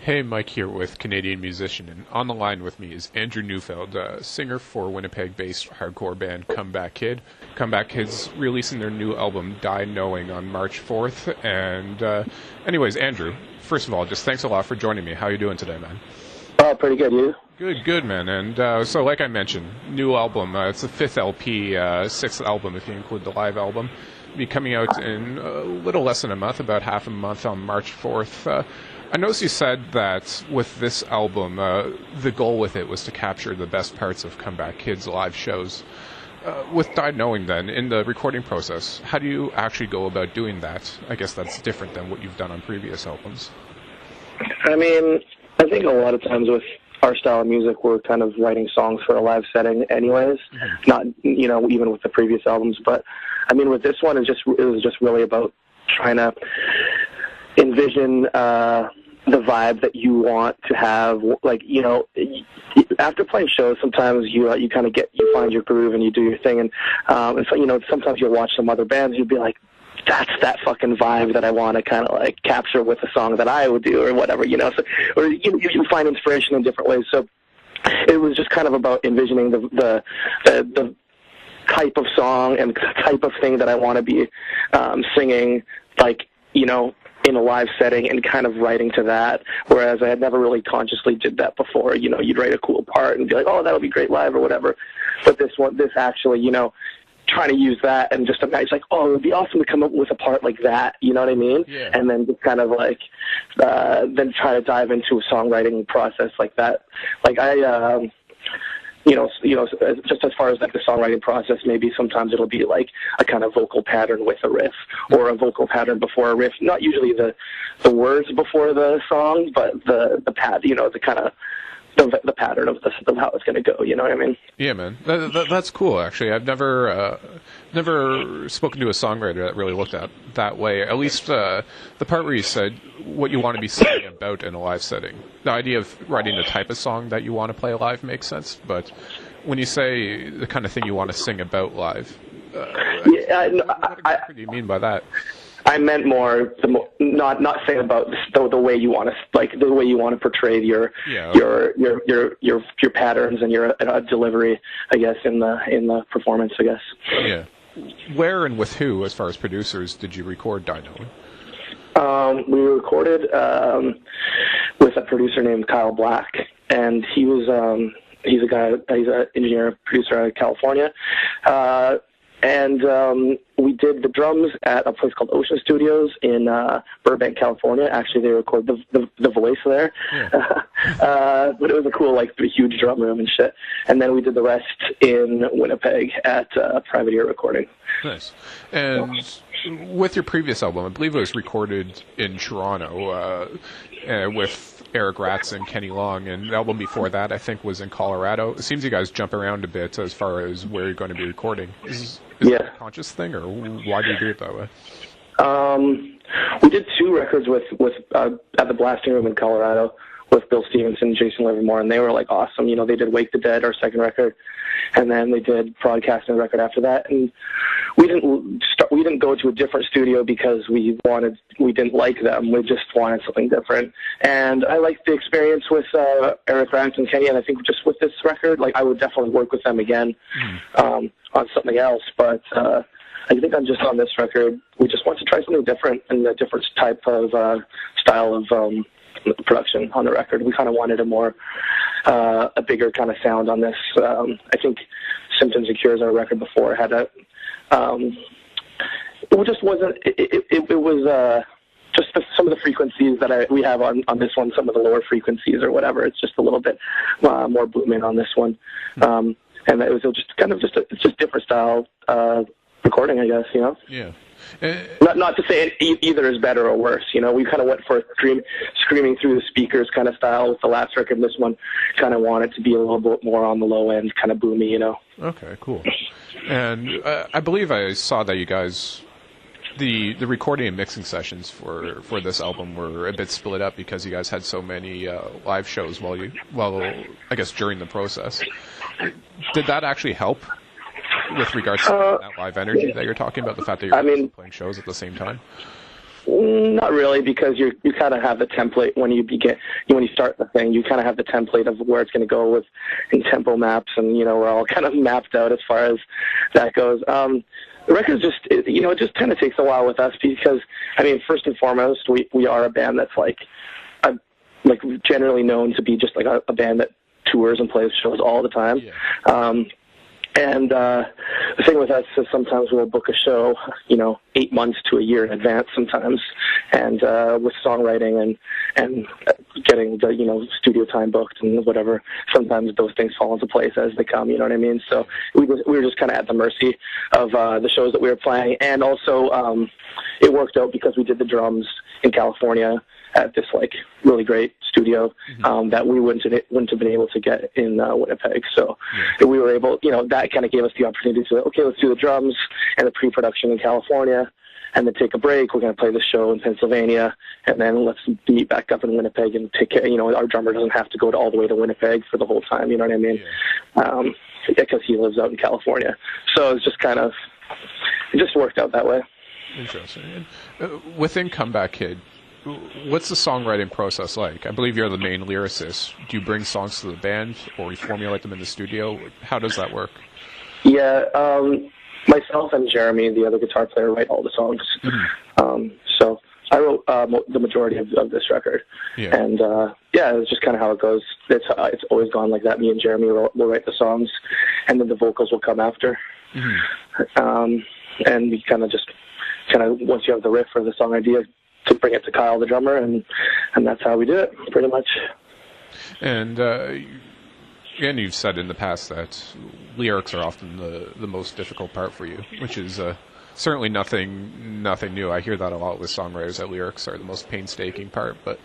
Hey, Mike here with Canadian Musician, and on the line with me is Andrew Neufeld, singer for Winnipeg-based hardcore band Comeback Kid. Comeback Kid's releasing their new album, Die Knowing, on March 4th, and anyways, Andrew, first of all, just thanks a lot for joining me. How are you doing today, man? Oh, pretty good, you? Good, man. And so, like I mentioned, new album. It's the 5th LP, 6th album if you include the live album. Be coming out in a little less than a month, about half a month on March 4th. I noticed you said that with this album, the goal with it was to capture the best parts of Comeback Kid's live shows. With Die Knowing, then, in the recording process, how do you actually go about doing that? I guess that's different than what you've done on previous albums. I mean, I think a lot of times with our style of music, we're kind of writing songs for a live setting anyways, not, even with the previous albums. But, I mean, with this one, it was just really about trying to envision the vibe that you want to have. Like, after playing shows, sometimes you kind of find your groove and you do your thing, and so sometimes you'll watch some other bands, you'll be like, that's that fucking vibe that I want to kind of like capture with a song that I would do or whatever, So, or you find inspiration in different ways. So it was just kind of about envisioning the type of song and type of thing that I want to be singing, like, in a live setting, and kind of writing to that, whereas I had never really consciously did that before. You'd write a cool part and be like, oh, that'll be great live or whatever. But this actually, trying to use that and just imagine, like, oh, it would be awesome to come up with a part like that, you know what I mean? Yeah. And then just kind of like, then try to dive into a songwriting process like that. Like just as far as like the songwriting process, maybe sometimes it'll be like a kind of vocal pattern with a riff, or a vocal pattern before a riff. Not usually the words before the song, but the kind of the pattern of how it's going to go. You know what I mean? Yeah, man. That's cool. Actually, I've never spoken to a songwriter that really looked at that way. At least the part where you said what you want to be singing about in a live setting. The idea of writing the type of song that you want to play live makes sense. But when you say the kind of thing you want to sing about live, what exactly do you mean by that? I meant more not saying about the way you want to, like, the way you want to portray your patterns and your delivery, I guess, in the performance, I guess. Yeah. Where and with who, as far as producers, did you record Die Knowing? We recorded with a producer named Kyle Black, and he was he's an engineer producer out of California. And we did the drums at a place called Ocean Studios in Burbank, California. Actually, they record the voice there. Yeah. But it was a cool, like, huge drum room and shit. And then we did the rest in Winnipeg at Private Ear Recording. Nice. And with your previous album, I believe it was recorded in Toronto with Eric Ratz and Kenny Long, and the album before that, I think, was in Colorado. It seems you guys jump around a bit as far as where you're going to be recording. Is that a conscious thing, or why do you do it that way? We did 2 records with at the Blasting Room in Colorado with Bill Stevenson and Jason Livermore, and they were, like, awesome. They did Wake the Dead, our second record, and then they did Broadcasting the record after that. And we didn't go to a different studio because we didn't like them. We just wanted something different. And I liked the experience with Eric Ratz and Kenny, and I think just with this record, like, I would definitely work with them again on something else. But I think on this record, we just want to try something different and a different type of style of production on the record. We kind of wanted a bigger kind of sound on this. I think Symptoms and Cures, our record before, had it just wasn't. It was just some of the frequencies that we have on this one. Some of the lower frequencies or whatever. It's just a little bit more booming on this one, and it was just kind of it's just different style recording, I guess. Yeah. Not to say either is better or worse. We kind of went for a screaming through the speakers kind of style with the last record. This one kind of wanted to be a little bit more on the low end, kind of boomy, Okay, cool. And I believe I saw that you guys, the recording and mixing sessions for this album were a bit split up because you guys had so many live shows I guess during the process. Did that actually help with regards to that live energy that you're talking about, the fact that you're playing shows at the same time? Not really, because you kind of have the template when you start the thing. You kind of have the template of where it's going to go with in tempo maps, and we're all kind of mapped out as far as that goes. The record it just kind of takes a while with us because, first and foremost, we are a band that's like generally known to be just like a band that tours and plays shows all the time. Yeah. And the thing with us is sometimes we'll book a show, 8 months to a year in advance sometimes, and with songwriting and getting the studio time booked and whatever, sometimes those things fall into place as they come. You know what I mean? So we were just kind of at the mercy of the shows that we were playing, and also it worked out because we did the drums in California at this really great studio that we wouldn't have been able to get in Winnipeg. So we were able, that kind of gave us the opportunity to, okay, let's do the drums and the pre-production in California, and then take a break. We're going to play the show in Pennsylvania, and then let's meet back up in Winnipeg and take care. Our drummer doesn't have to go all the way to Winnipeg for the whole time. You know what I mean? Because he lives out in California. So it's just it just worked out that way. Interesting. Within Comeback Kid, what's the songwriting process like? I believe you're the main lyricist. Do you bring songs to the band, or you formulate them in the studio? How does that work? Yeah, myself and Jeremy, the other guitar player, write all the songs. So I wrote the majority of this record. Yeah. And it's just kind of how it goes. It's always gone like that. Me and Jeremy will write the songs, and then the vocals will come after. And we kind of once you have the riff or the song idea, to bring it to Kyle, the drummer, and that's how we do it, pretty much. And again, you've said in the past that lyrics are often the most difficult part for you, which is certainly nothing new. I hear that a lot with songwriters, that lyrics are the most painstaking part. But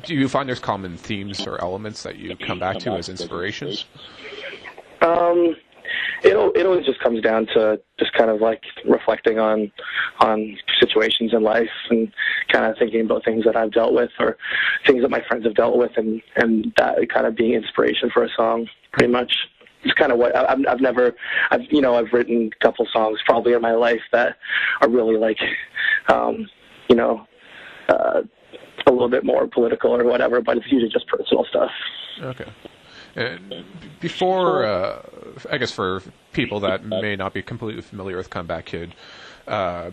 do you find there's common themes or elements that you come back to as inspirations? It always just comes down to just kind of reflecting on situations in life and kind of thinking about things that I've dealt with or things that my friends have dealt with, and that kind of being inspiration for a song, pretty much. It's kind of what I've written a couple songs probably in my life that are really a little bit more political or whatever, but it's usually just personal stuff. Okay. Before, I guess for people that may not be completely familiar with Comeback Kid,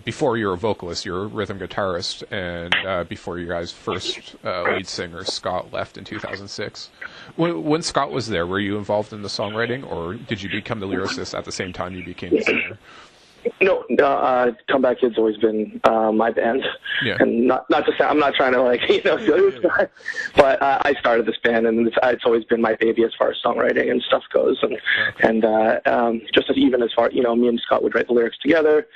before you were a vocalist, you were a rhythm guitarist, and before your guys' first lead singer, Scott, left in 2006. When Scott was there, were you involved in the songwriting, or did you become the lyricist at the same time you became the singer? No, Comeback Kid's always been my band, and not to say I'm not trying to but I started this band, and it's always been my baby as far as songwriting and stuff goes, and just even as far me and Scott would write the lyrics together,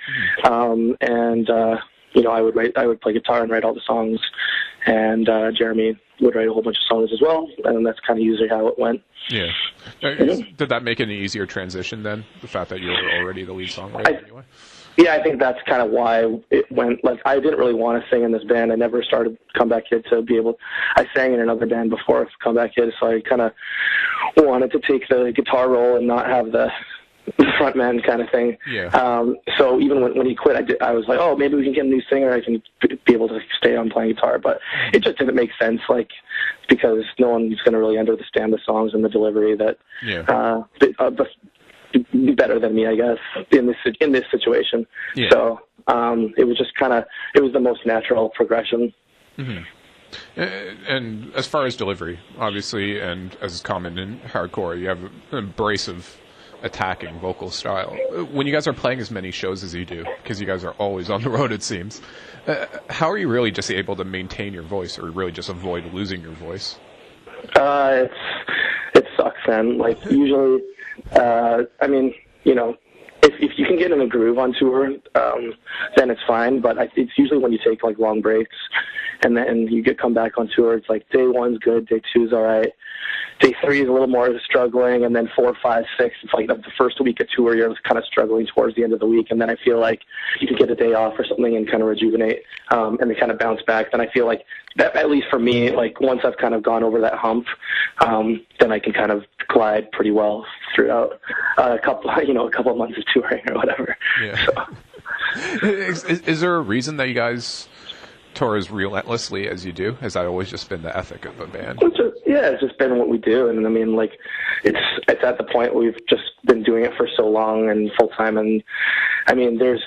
and I would play guitar and write all the songs, and Jeremy would write a whole bunch of songs as well, and that's kind of usually how it went. Yeah. Did that make it an easier transition then, the fact that you were already the lead songwriter anyway? Yeah, I think that's kind of why it went. I didn't really want to sing in this band. I never started Comeback Kid to be able. I sang in another band before Comeback Kid, so I kind of wanted to take the guitar role and not have the front man kind of thing. Yeah. So even when he quit, I was like, oh, maybe we can get a new singer. I can be able to stay on playing guitar. But it just didn't make sense, because no one's going to really understand the songs and the delivery that be better than me, I guess, in this situation. Yeah. So it was just it was the most natural progression. Mm-hmm. And as far as delivery, obviously, and as is common in hardcore, you have an abrasive, attacking vocal style. When you guys are playing as many shows as you do, because you guys are always on the road, it seems, how are you really just able to maintain your voice, or really just avoid losing your voice? It sucks, man. Usually, if you can get in a groove on tour, then it's fine. But it's usually when you take long breaks, and then you come back on tour. It's day one's good, day two's all right, day three is a little more struggling, and then 4, 5, 6. It's the first week of tour, you're kind of struggling towards the end of the week, and then I feel like you can get a day off or something and kind of rejuvenate, and then kind of bounce back. Then I feel like that, at least for me, once I've kind of gone over that hump, then I can kind of glide pretty well throughout a couple of months of touring or whatever. Yeah. So. Is there a reason that you guys tour as relentlessly as you do? Has that always just been the ethic of the band? It's just been what we do, and I mean, like, it's at the point where we've just been doing it for so long and full time, and I mean, there's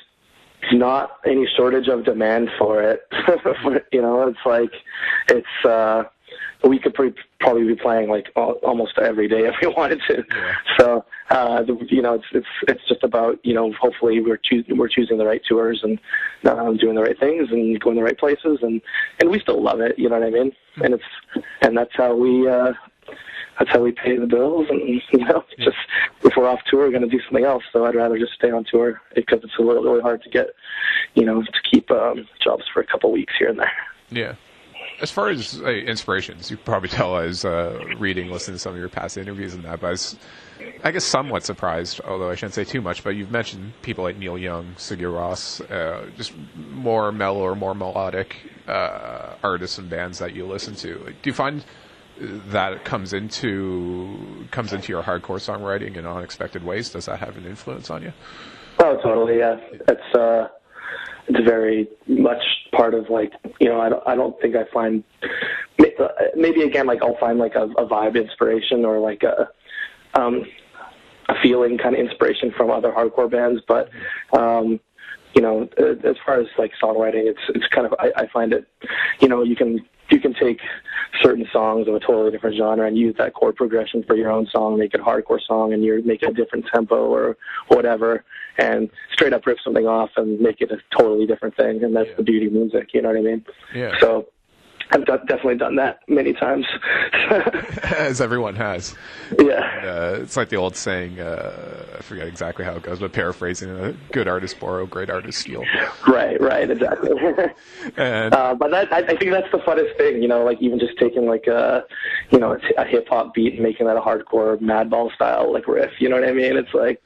not any shortage of demand for it. You know, it's like we could probably be playing like almost every day if we wanted to. Yeah. So you know, it's just about, you know, hopefully we're choosing the right tours and doing the right things and going the right places, and we still love it. You know what I mean? And that's how we pay the bills, and you know, just if we're off tour, we're going to do something else. So I'd rather just stay on tour because it's really hard to get, you know, to keep jobs for a couple of weeks here and there. Yeah. As far as inspirations, you can probably tell I was reading, listening to some of your past interviews and that, but I was, I guess, somewhat surprised, although I shouldn't say too much, but you've mentioned people like Neil Young, Sigur Rós, just more mellow or more melodic artists and bands that you listen to. Do you find that comes into your hardcore songwriting in unexpected ways? Does that have an influence on you? Oh, totally, yeah. It's very much part of, like, you know, I don't think I find, maybe again, like, I'll find like a vibe inspiration or like a feeling kind of inspiration from other hardcore bands, but you know, as far as like songwriting, it's kind of, I find it, you know, you can take certain songs of a totally different genre and use that chord progression for your own song, make it a hardcore song, and you're making a different tempo or whatever, and straight up rip something off and make it a totally different thing, and that's the beauty of music, you know what I mean? Yeah. So I've definitely done that many times. As everyone has. Yeah. It's like the old saying, I forget exactly how it goes, but paraphrasing, a good artist borrow, great artist steal. Right, exactly. And, but I think that's the funnest thing, you know, like even just taking like a hip-hop beat and making that a hardcore Madball style like riff, you know what I mean? It's like...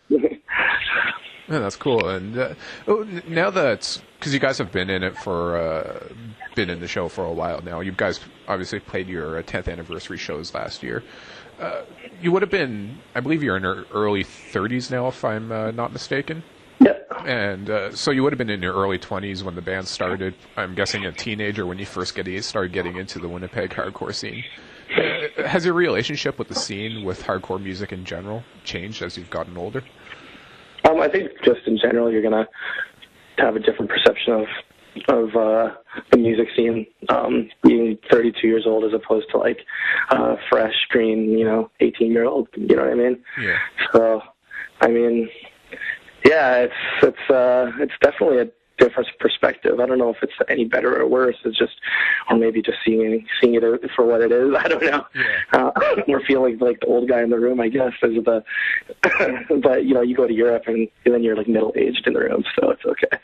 Yeah, that's cool. And now that, because you guys have been in it been in the show for a while now, you guys obviously played your 10th anniversary shows last year. You would have been, I believe you're in your early 30s now, if I'm not mistaken. Yeah. And so you would have been in your early 20s when the band started. I'm guessing a teenager when you first started getting into the Winnipeg hardcore scene. Has your relationship with the scene, with hardcore music in general, changed as you've gotten older? I think just in general, you're going to have a different perception of the music scene, being 32 years old as opposed to like fresh, green, you know, 18-year-old. You know what I mean? Yeah. So, I mean, yeah, it's definitely a different perspective. I don't know if it's any better or worse. It's just, or maybe just seeing it for what it is. I don't know. Yeah. We're feeling like the old guy in the room, I guess. But you know, you go to Europe and then you're like middle-aged in the room, so it's okay.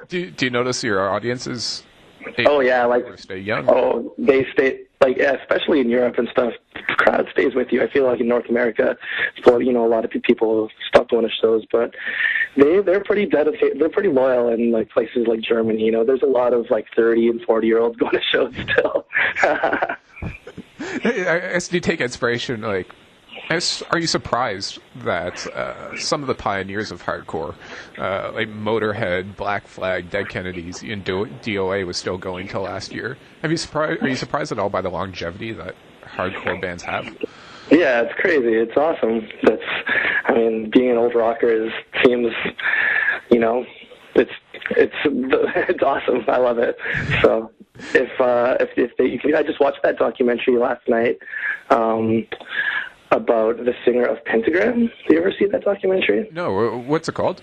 do you notice your audiences? Oh yeah, like stay young. Oh, they stay like, yeah, especially in Europe and stuff. The crowd stays with you. I feel like in North America, you know, a lot of people stop going to shows, but they're pretty dedicated. They're pretty loyal in like places like Germany. You know, there's a lot of like 30 and 40-year-olds going to shows still. Do you take inspiration like? Are you surprised that some of the pioneers of hardcore, like Motorhead, Black Flag, Dead Kennedys, and D.O.A. was still going till last year? Are you surprised at all by the longevity that hardcore bands have? Yeah, it's crazy. It's awesome. I mean, being an old rocker seems, you know, it's awesome. I love it. So I just watched that documentary last night. About the singer of Pentagram. Do you ever see that documentary? No. What's it called?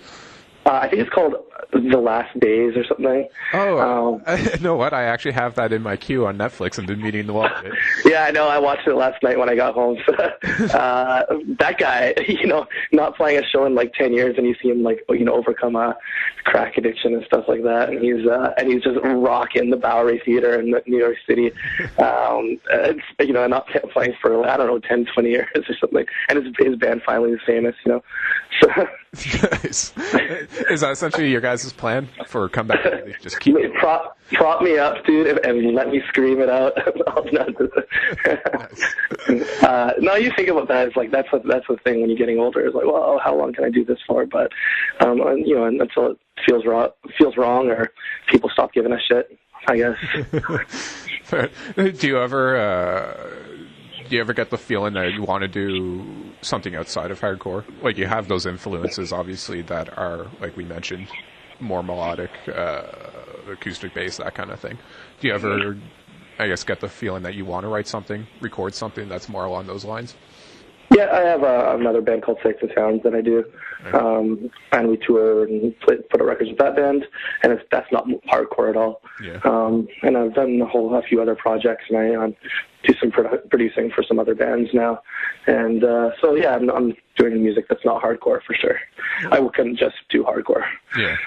I think it's called The Last Days or something. Oh, you know what? I actually have that in my queue on Netflix and been meaning to watch it. Yeah, I know. I watched it last night when I got home. That guy, you know, not playing a show in like 10 years, and you see him like, you know, overcome a crack addiction and stuff like that, and he's just rocking the Bowery Theater in New York City. It's, you know, not playing for, I don't know, 10, 20 years or something, and his band finally is famous, you know. So. Nice. Is that essentially your guys' plan for comeback? Just keep prop me up, dude, and let me scream it out. No, you think about that. It's like that's the thing when you're getting older. It's like, well, how long can I do this for? But you know, and until feels wrong, or people stop giving a shit, I guess. Do you ever get the feeling that you want to do something outside of hardcore? Like, you have those influences, obviously, that are, like we mentioned, more melodic, acoustic bass, that kind of thing. Do you ever, I guess, get the feeling that you want to write something, record something that's more along those lines? Yeah, I have another band called Six of Sounds that I do, and we tour and put out records with that band, and that's not hardcore at all. Yeah. And I've done a few other projects, and I do some producing for some other bands now, and so yeah, I'm doing music that's not hardcore for sure. I couldn't just do hardcore. Yeah.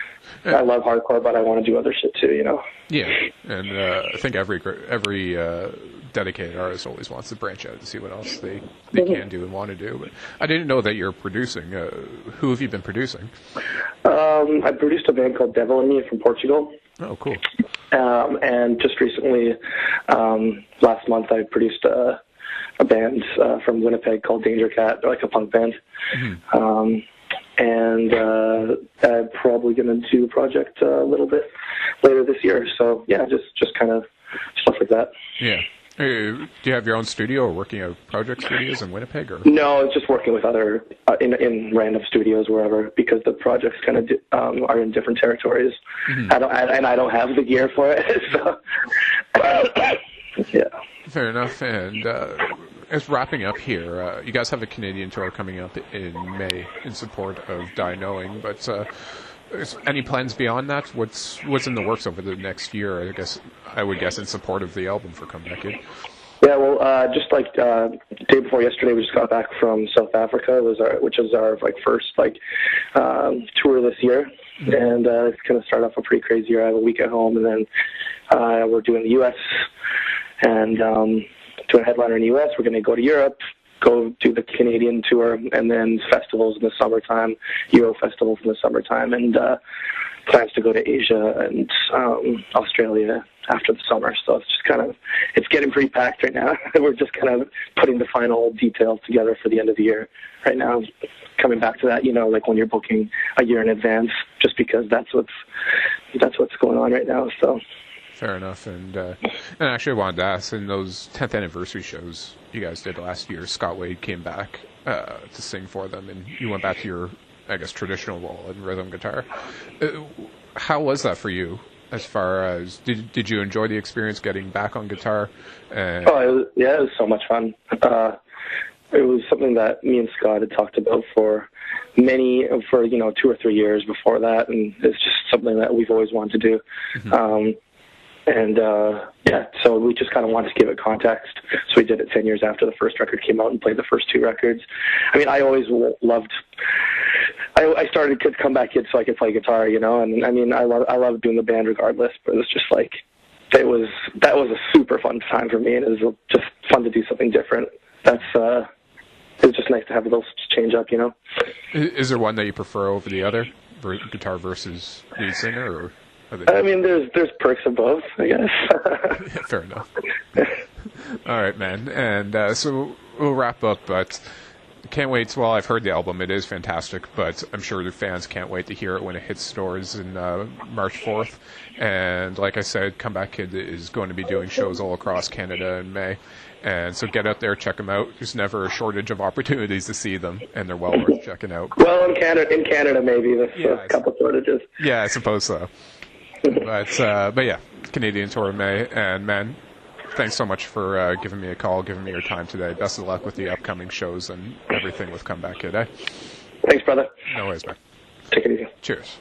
I love hardcore, but I want to do other shit too, you know. Yeah, and I think every dedicated artist always wants to branch out and see what else they can do and want to do. But I didn't know that you're producing. Who have you been producing? I produced a band called Devil in Me from Portugal. Oh, cool. And just recently, last month, I produced a band from Winnipeg called Danger Cat. They're like a punk band. Mm-hmm. And I'm probably going to do a project a little bit later this year. So yeah, just kind of stuff like that. Yeah. Do you have your own studio or working at project studios in Winnipeg? Or? No, it's just working with other in random studios wherever, because the projects kind of are in different territories. Mm-hmm. I don't have the gear for it. So yeah. Fair enough. And as wrapping up here, you guys have a Canadian tour coming up in May in support of Die Knowing, but any plans beyond that? What's in the works over the next year? I would guess in support of the album for Comeback Kid. Yeah, well, just like the day before yesterday, we just got back from South Africa, which is our first tour this year, and it's going to start off a pretty crazy year. I have a week at home, and then we're doing the U.S. and doing a headliner in the U.S. We're going to go to Europe, go do the Canadian tour, and then festivals in the summertime, Euro festivals in the summertime, and plans to go to Asia and Australia after the summer. So it's just it's getting pretty packed right now. We're just kind of putting the final details together for the end of the year right now. Coming back to that, like when you're booking a year in advance, just because that's what's going on right now. So. Fair enough. And actually I wanted to ask, in those 10th anniversary shows you guys did last year, Scott Wade came back to sing for them, and you went back to your, I guess, traditional role in rhythm guitar. How was that for you? As far as, did you enjoy the experience getting back on guitar? It was so much fun. It was something that me and Scott had talked about for 2 or 3 years before that, and it's just something that we've always wanted to do. Mm-hmm. So we just kind of wanted to give it context. So we did it 10 years after the first record came out and played the first 2 records. I mean, I always loved. I started Comeback Kid so I could play guitar, and I mean, I love doing the band regardless. But it was just that was a super fun time for me, and it was just fun to do something different. It was just nice to have those change up, Is there one that you prefer over the other, guitar versus lead singer, or? I mean, there's perks of both, I guess. Yeah, fair enough. All right, man. And so we'll wrap up, but can't wait. Well, I've heard the album. It is fantastic, but I'm sure the fans can't wait to hear it when it hits stores in March 4th. And like I said, Comeback Kid is going to be doing shows all across Canada in May. And so get out there, check them out. There's never a shortage of opportunities to see them, and they're well worth checking out. Well, in Canada maybe there's a couple shortages. Yeah, I suppose so. But yeah, Canadian tour in May, and man, thanks so much for giving me a call, giving me your time today. Best of luck with the upcoming shows and everything with Comeback Kid. Thanks, brother. No worries, man. Take it easy. Cheers.